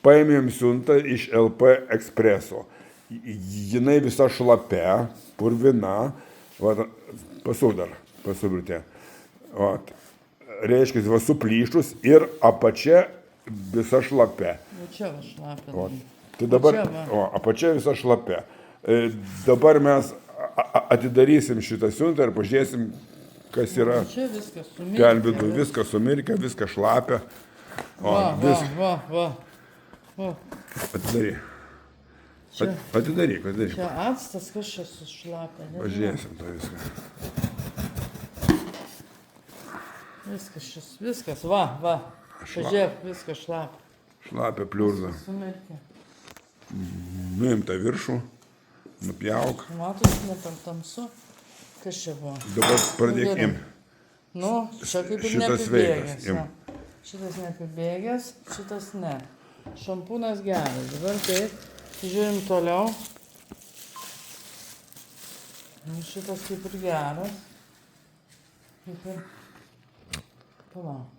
paėmėm siuntą iš LP Expresso. Jinai visa šlapia, purvina, pasūdrutė. Reiškia, va suplyšus ir apačia visa šlapia. Čia va šlapia. Tai dabar, apačia visa šlapia. Dabar mes atidarysim šitą siuntą ir pažiūrėsim, kas yra. Čia viskas sumirkę. Ten vidų viskas sumirkę, viskas šlapia. Va. Atidaryk. Atidaryk. Čia actas, kas čia sušlapia. Pažiūrėsim tą viską. Viskas, va. Pažiūrėk, viskas šlapia. Šlapia pliurza. Sumirkę. Nuim tą viršų, nupjauk. Matos, ne per tamsu. Kas čia buvo? Dabar pradėk im. Nu, čia kaip ir Šitas sveikas, neapibėgęs. Šitas neapibėgęs, šitas ne. Šampūnas geras. Dabar taip, žiūrim toliau. Šitas kaip ir geras. Kaip ir... Palauk.